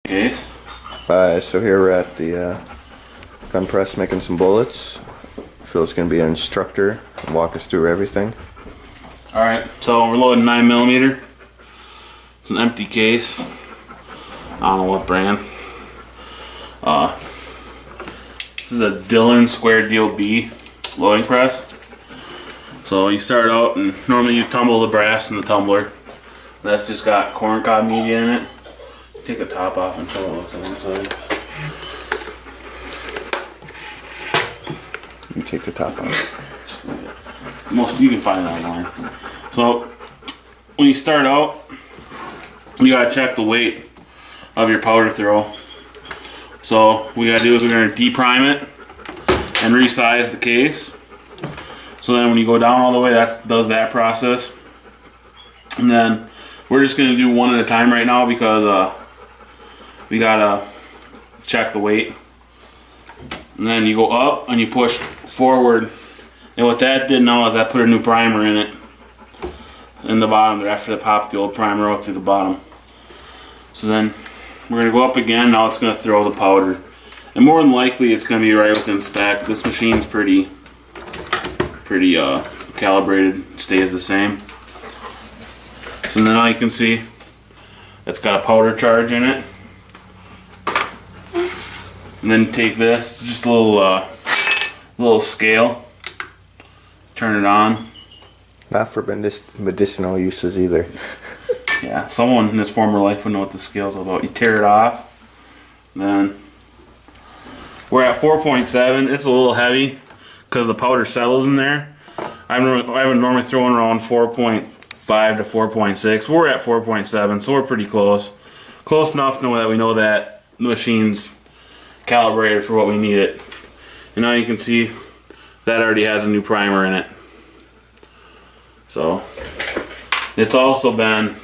case. So here we're at the gun press making some bullets. Phil's gonna be an instructor and walk us through everything. Alright, so we're loading 9mm. It's an empty case. I don't know what brand. This is a Dillion square deal B loading press. So you start out and normally you tumble the brass in the tumbler. That's just got corncob media in it. Take the top off and show what it looks like inside. You take the top off. Most you can find it online. So when you start out, you gotta check the weight of your powder throw. So what we gotta do is we're gonna deprime it and resize the case. So then when you go down all the way, that does that process. And then we're just gonna do one at a time right now because we gotta check the weight. And then you go up and you push forward. And what that did now is that put a new primer in it. In the bottom there after they popped the old primer up through the bottom. So then we're gonna go up again. Now it's gonna throw the powder. And more than likely it's gonna be right within spec. This machine's pretty calibrated, stays the same. So now you can see it's got a powder charge in it. And then take this, just a little scale, turn it on. Not for medicinal uses either. Yeah, someone in his former life would know what the scale's about. You tear it off, and then we're at 4.7. It's a little heavy because the powder settles in there. I would normally throw in around 4.5 to 4.6. We're at 4.7, so we're pretty close. Close enough that we know that the machine's calibrated for what we need it. And now you can see that already has a new primer in it. So it's also been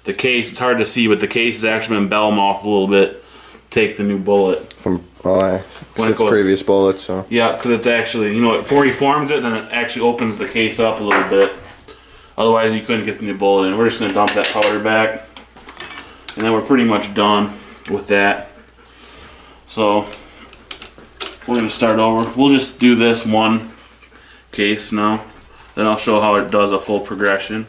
the case, it's hard to see, but the case has actually been bell mouthed a little bit to take the new bullet from its previous bullet. So yeah, because it's actually, you know, before he forms it, then it actually opens the case up a little bit. Otherwise you couldn't get the new bullet in. We're just going to dump that powder back, and then we're pretty much done with that. So we're going to start over. We'll just do this one case now. Then I'll show how it does a full progression.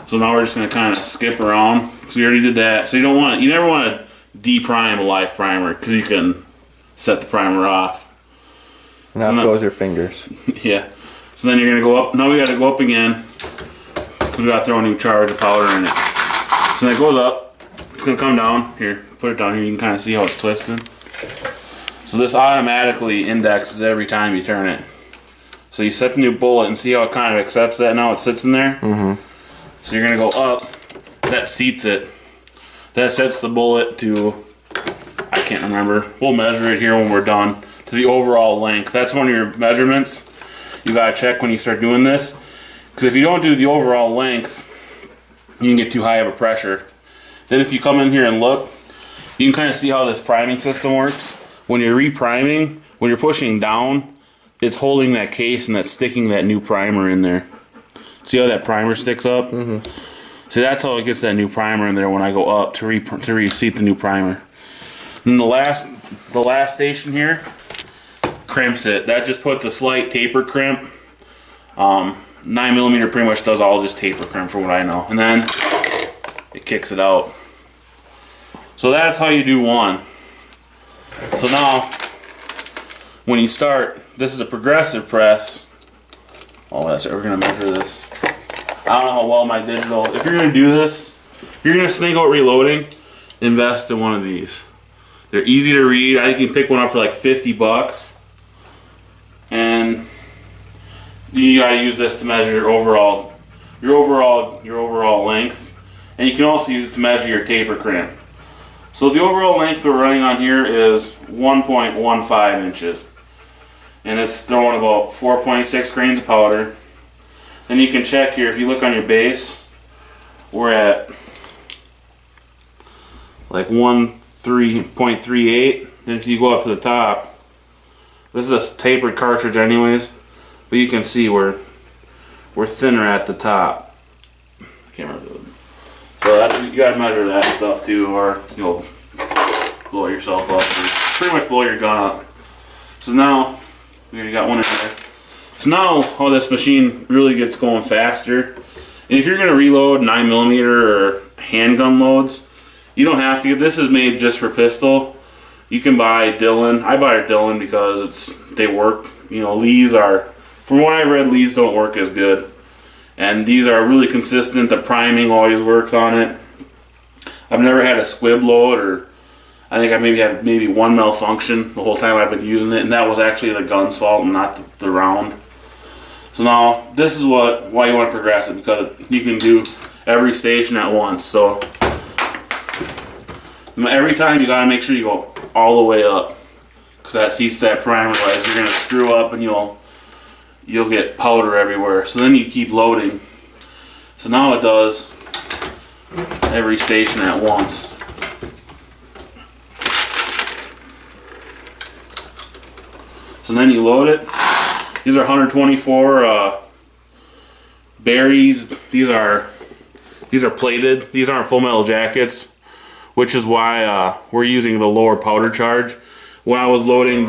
So now we're just going to kind of skip around. So we already did that. So you never want to deprime a live primer because you can set the primer off. And out goes your fingers. Yeah. So then you're going to go up. Now we got to go up again because we got to throw a new charge of powder in it. So then it goes up. It's going to come down. Here, put it down here. You can kind of see how it's twisting. So this automatically indexes every time you turn it. So you set the new bullet and see how it kind of accepts that now it sits in there? Mm-hmm. So you're going to go up. That seats it. That sets the bullet to, I can't remember. We'll measure it here when we're done. To the overall length. That's one of your measurements you got to check when you start doing this. Because if you don't do the overall length, you can get too high of a pressure. Then if you come in here and look, you can kind of see how this priming system works. When you're repriming, when you're pushing down, it's holding that case and that's sticking that new primer in there. See how that primer sticks up? Mm-hmm. See, that's how it gets that new primer in there when I go up to reseat the new primer. And the last station here crimps it. That just puts a slight taper crimp. 9mm pretty much does all just taper crimp for what I know. And then it kicks it out. So that's how you do one. So now, when you start, this is a progressive press. Oh, that's it. We're going to measure this. I don't know how well my digital... If you're going to do this, if you're going to think about reloading, invest in one of these. They're easy to read. I think you can pick one up for like $50. And you got to use this to measure your overall length. And you can also use it to measure your taper crimp. So the overall length we're running on here is 1.15 inches. And it's throwing about 4.6 grains of powder. Then you can check here, if you look on your base, we're at like 1.38. Then if you go up to the top, this is a tapered cartridge anyways, but you can see we're thinner at the top. I can't remember. So that's, you gotta measure that stuff too, or you'll blow yourself up, or pretty much blow your gun up. So now, we already got one in there. So now, how this machine really gets going faster. And if you're going to reload 9mm or handgun loads, you don't have to. This is made just for pistol. You can buy Dillion. I buy a Dillion because they work. You know, Lee's are, from what I've read, Lee's don't work as good. And these are really consistent. The priming always works on it. I've never had a squib load, or I think I maybe had one malfunction the whole time I've been using it, and that was actually the gun's fault and not the round. So now this is why you want to progress it, because you can do every station at once. So every time you gotta make sure you go all the way up, because that seats that primer rise. You're gonna screw up and you'll get powder everywhere. So then you keep loading. So now it does every station at once. So then you load it. These are 124 berries. These are plated. These aren't full metal jackets, which is why we're using the lower powder charge. When I was loading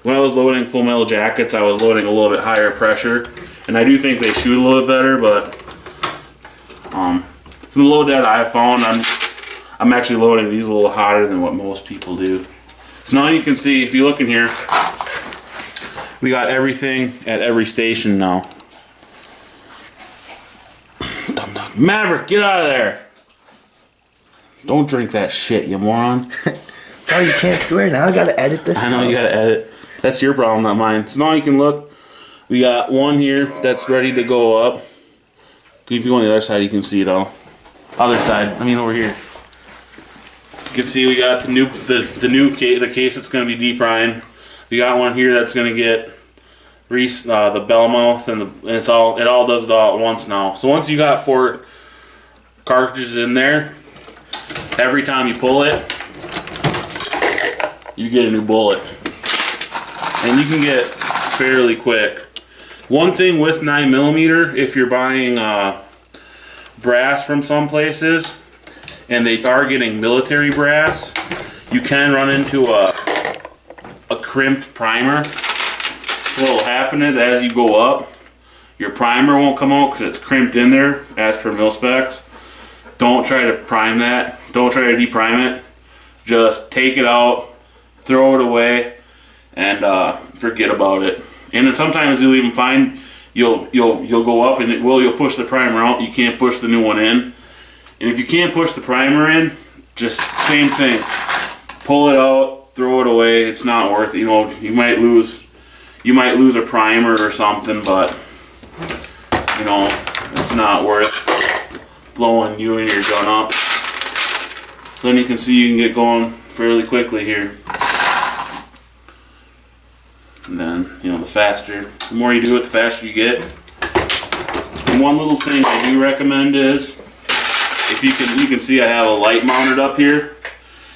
full metal jackets, I was loading a little bit higher pressure, and I do think they shoot a little bit better. But from the load data I've found, I'm actually loading these a little hotter than what most people do. So now you can see, if you look in here, we got everything at every station now. Maverick, get out of there! Don't drink that shit, you moron. Oh, you can't swear now. I gotta edit this. I know you gotta edit. That's your problem, not mine. So now you can look. We got one here that's ready to go up. If you go on the other side, you can see it all. Other side. I mean over here. You can see we got the case that's gonna be deprimed. We got one here that's gonna get the bell mouth, and it all does it all at once now. So once you got 4 cartridges in there, every time you pull it, you get a new bullet, and you can get fairly quick. One thing with 9mm, if you're buying brass from some places, and they are getting military brass, you can run into a crimped primer. So what will happen is, as you go up, your primer won't come out because it's crimped in there as per mil specs. Don't try to prime that. Don't try to deprime it. Just take it out, throw it away, and forget about it. And then sometimes you'll even find you'll go up and you'll push the primer out. You can't push the new one in. And if you can't push the primer in, just same thing. Pull it out, throw it away. It's not worth it. You know, you might lose a primer or something, but you know, it's not worth blowing you and your gun up. So then you can see you can get going fairly quickly here. And then, you know, the more you do it, the faster you get. And one little thing I do recommend is, if you can see I have a light mounted up here,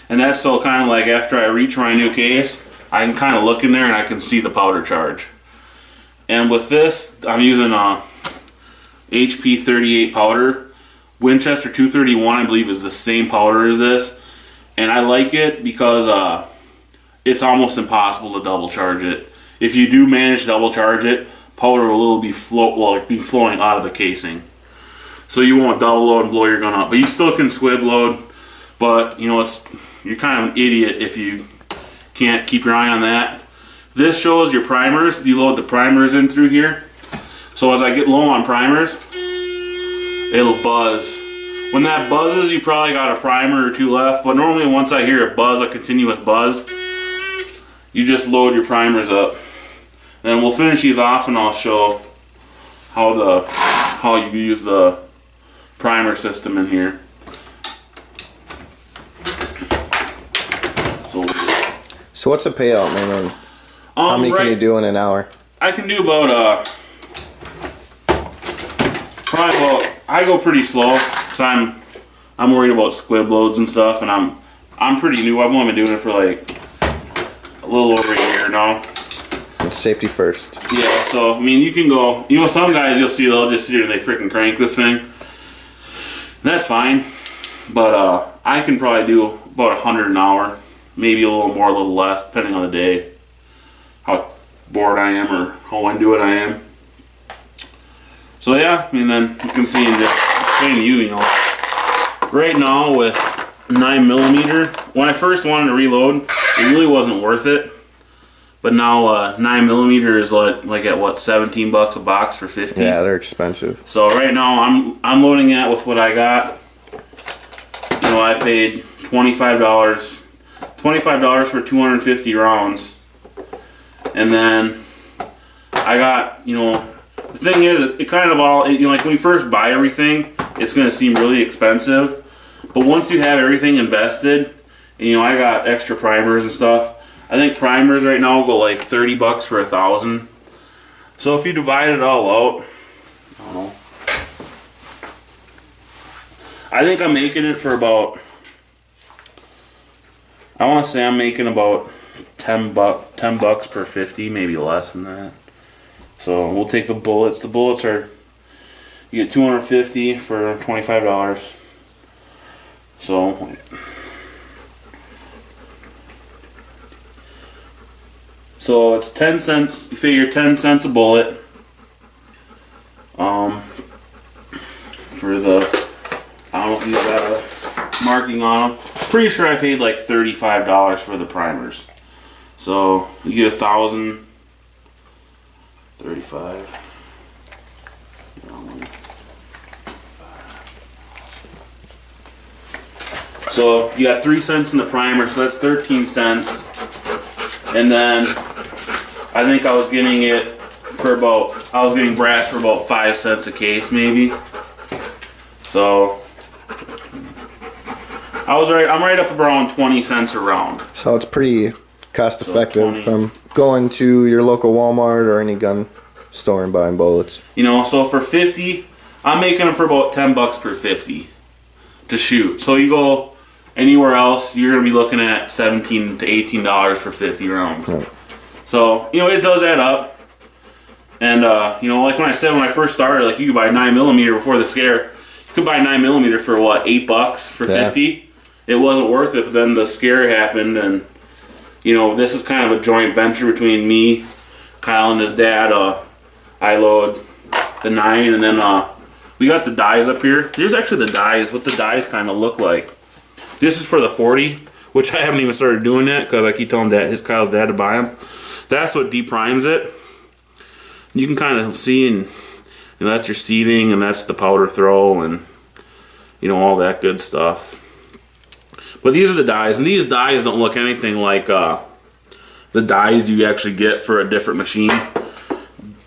and that's so kind of like after I reach my new case, I can kind of look in there and I can see the powder charge. And with this, I'm using a HP 38 powder. Winchester 231, I believe, is the same powder as this, and I like it because it's almost impossible to double charge it. If you do manage to double charge it, powder will be flowing out of the casing, so you won't double load and blow your gun up. But you still can squib load, but you know, you're kind of an idiot if you can't keep your eye on that. This shows your primers. You load the primers in through here. So as I get low on primers, it'll buzz. When that buzzes, you probably got a primer or 2 left, but normally once I hear a buzz, a continuous buzz, you just load your primers up. Then we'll finish these off and I'll show how you use the primer system in here. So what's the payout, man? How many can you do in an hour? I can do about I go pretty slow because I'm worried about squib loads and stuff, and I'm pretty new. I've only been doing it for like a little over a year now. Safety first. Yeah, so I mean, you can go. You know, some guys you'll see they'll just sit here and they freaking crank this thing. And that's fine. But I can probably do about 100 an hour, maybe a little more, a little less, depending on the day, how bored I am or how into it I am. So yeah, I mean, then you can see in just explaining to you, you know, right now with 9mm, when I first wanted to reload, it really wasn't worth it. But now 9mm is like at what, 17 bucks a box for 50. Yeah, they're expensive. So right now I'm loading it with what I got. You know, I paid $25 for 250 rounds, and then I got, you know, the thing is, it kind of all, you know, like when you first buy everything, it's going to seem really expensive, but once you have everything invested, and, you know, I got extra primers and stuff. I think primers right now go like 30 bucks for 1,000. So if you divide it all out, I don't know. I think I'm making it for about, I want to say I'm making about 10 bucks per 50, maybe less than that. So we'll take the bullets. The bullets are, you get 250 for $25. So it's 10 cents, you figure 10 cents a bullet. For the, I don't know if you got a marking on them. Pretty sure I paid like $35 for the primers. So you get 1,000, 35. So you got 3 cents in the primer, so that's 13 cents. And then I think I was getting it for about, I was getting brass for about 5 cents a case maybe. So I'm right up around 20 cents a round. So it's pretty cost effective So from going to your local Walmart or any gun store and buying bullets. You know, so for 50, I'm making them for about 10 bucks per 50 to shoot. So you go anywhere else, you're going to be looking at $17 to $18 for 50 rounds. Right. So, you know, it does add up. And, you know, like when I said when I first started, like you could buy 9mm before the scare. You could buy 9mm for what, 8 bucks for 50? It wasn't worth it, but then the scare happened, and, you know, this is kind of a joint venture between me, Kyle, and his dad. I load the 9, and then we got the dies up here. Here's actually the dies, what the dies kind of look like. This is for the 40, which I haven't even started doing yet because I keep telling Kyle's dad to buy them. That's what deprimes it. You can kind of see, and you know, that's your seating, and that's the powder throw, and you know, all that good stuff. But these are the dies, and these dies don't look anything like the dies you actually get for a different machine.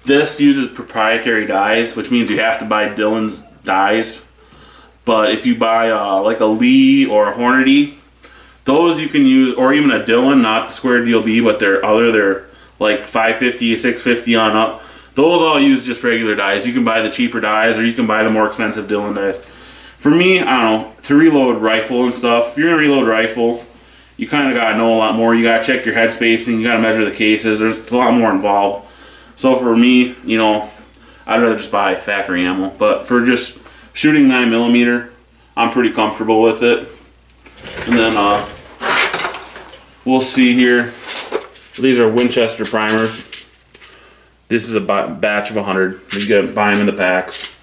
This uses proprietary dies, which means you have to buy Dillion's dies. But if you buy like a Lee or a Hornady, those you can use, or even a Dillion, not the square DLB, but they're like 550, 650 on up. Those all use just regular dies. You can buy the cheaper dies, or you can buy the more expensive Dillion dies. For me, I don't know, to reload rifle and stuff, if you're gonna reload rifle, you kind of gotta know a lot more. You gotta check your head spacing, you gotta measure the cases. It's a lot more involved. So for me, you know, I'd rather just buy factory ammo. But for just shooting 9mm, I'm pretty comfortable with it. And then we'll see here. These are Winchester primers. This is a batch of 100. You buy them in the packs.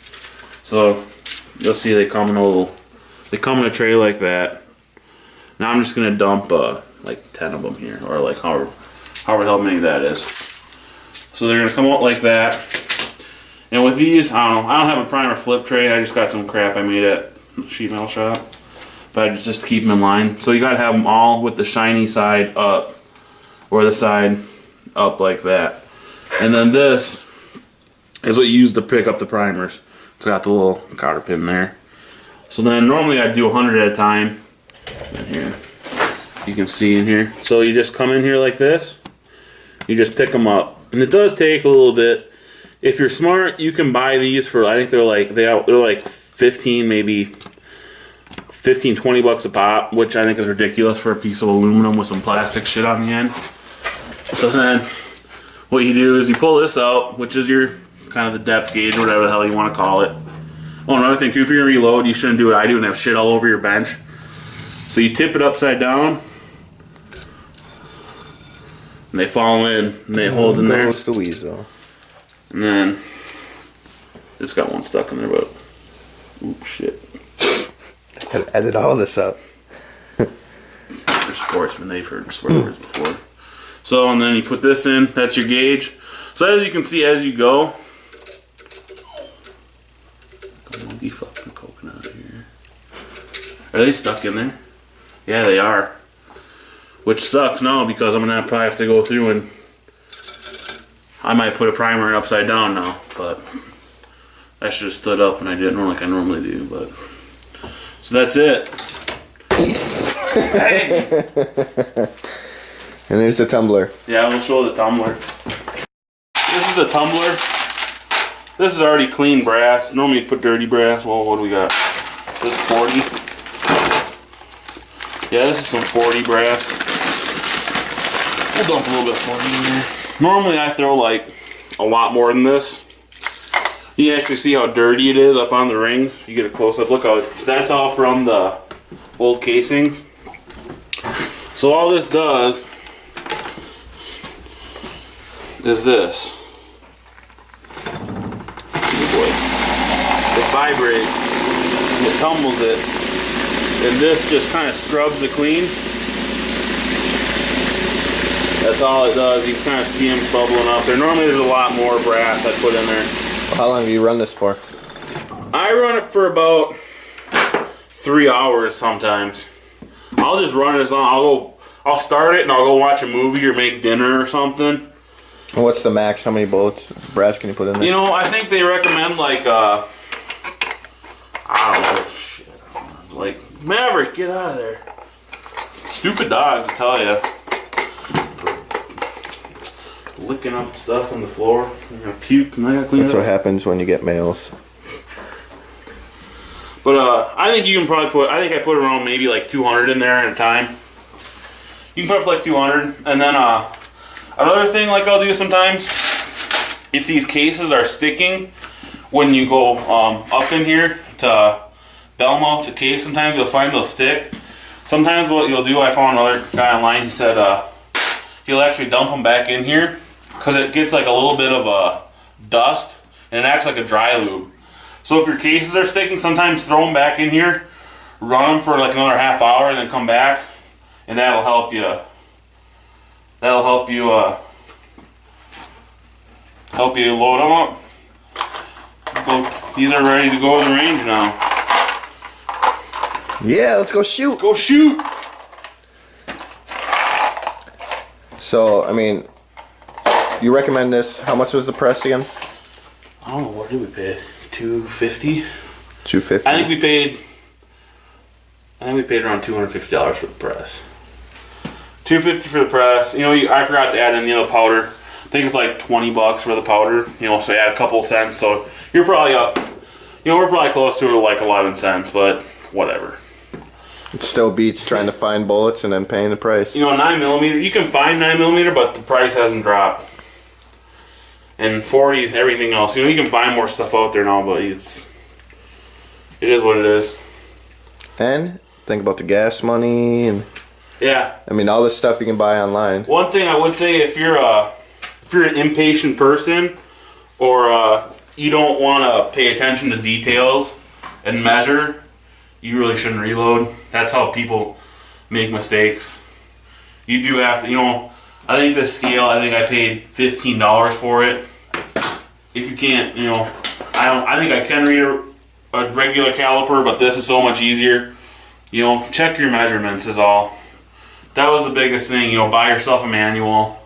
So you'll see they come in a tray like that. Now I'm just gonna dump like 10 of them here, or like however how many that is. So they're gonna come out like that. And with these, I don't know, I don't have a primer flip tray. I just got some crap I made at sheet metal shop. But I just keep them in line. So you gotta have them all with the shiny side up, or the side up like that. And then this is what you use to pick up the primers. It's got the little cotter pin there. So then normally I'd do 100 at a time. And here, you can see in here. So you just come in here like this. You just pick them up. And it does take a little bit. If you're smart, you can buy these for, I think they're like 15, maybe 15, 20 bucks a pop, which I think is ridiculous for a piece of aluminum with some plastic shit on the end. So then what you do is you pull this out, which is your kind of the depth gauge or whatever the hell you want to call it. Oh, another thing too, if you're gonna reload, you shouldn't do what I do and have shit all over your bench. So you tip it upside down, and they fall in, and they hold in there. Goes the weasel. And then it's got one stuck in there, but oops, shit. Gotta edit all this up. They're sportsmen, they've heard swear words before. So, and then you put this in, that's your gauge. So as you can see, as you go, monkey fucking coconut here. Are they stuck in there? Yeah, they are. Which sucks now because I'm gonna probably have to go through and I might put a primer in upside down now, but I should have stood up and I didn't like I normally do, but so that's it. Hey! And there's the tumbler. Yeah, we'll show the tumbler. This is the tumbler. This is already clean brass. Normally you put dirty brass. Well, what do we got? This is 40. Yeah, this is some 40 brass. We'll dump a little bit of 40 in there. Normally I throw like a lot more than this. You actually see how dirty it is up on the rings. If you get a close up, look how that's all from the old casings. So all this does is this. Oh boy. It vibrates and it tumbles it. And this just kind of scrubs it clean. That's all it does. You can kind of see them bubbling up there. Normally there's a lot more brass I put in there. How long have you run this for? I run it for about 3 hours sometimes. I'll just run it as long. I'll start it and I'll go watch a movie or make dinner or something. What's the max? How many bullets brass can you put in there? You know, I think they recommend like I don't know, shit. Like Maverick, get out of there. Stupid dogs, I tell ya. Licking up stuff on the floor. I'm gonna puke and I gotta clean it up. That's what happens when you get males. But I think you can probably put, I think I put around maybe like 200 in there at a time. You can put up like 200. And then another thing like I'll do sometimes, if these cases are sticking, when you go up in here to bell mouth the case, sometimes you'll find they'll stick. Sometimes what you'll do, I found another guy online, he said he'll actually dump them back in here because it gets like a little bit of dust and it acts like a dry lube. So if your cases are sticking, sometimes throw them back in here, run them for like another half hour, and then come back, and that'll help you. That'll help you load them up. These are ready to go to the range now. Yeah, let's go shoot. Go shoot. So, I mean, you recommend this. How much was the press again? I don't know, what did we pay? $250. $250. I think we paid around $250 for the press. $250 for the press. You know, I forgot to add in the other powder. I think it's like $20 for the powder. You know, so you add a couple cents. So you're probably up. You know, we're probably close to like 11 cents, but whatever. It still beats trying to find bullets and then paying the price. You know, 9mm. You can find 9mm, but the price hasn't dropped. And 40, everything else. You know, you can find more stuff out there now, but it is what it is. And think about the gas money and yeah. I mean, all this stuff you can buy online. One thing I would say, if you're an impatient person, or you don't want to pay attention to details and measure, you really shouldn't reload. That's how people make mistakes. You do have to, you know. I think this scale, I think I paid $15 for it. If you can't, you know, I think I can read a regular caliper, but this is so much easier. You know, check your measurements is all. That was the biggest thing. You know, buy yourself a manual,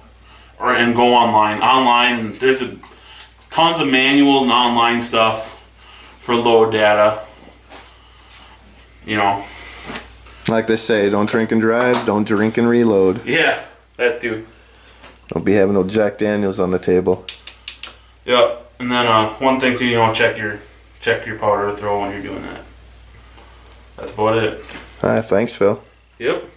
and go online. Online, there's tons of manuals and online stuff for load data. You know. Like they say, don't drink and drive, don't drink and reload. Yeah. That too. Don't be having no Jack Daniels on the table. Yep. And then one thing too, you know, check your powder to throw when you're doing that. That's about it. Alright, thanks, Phil. Yep.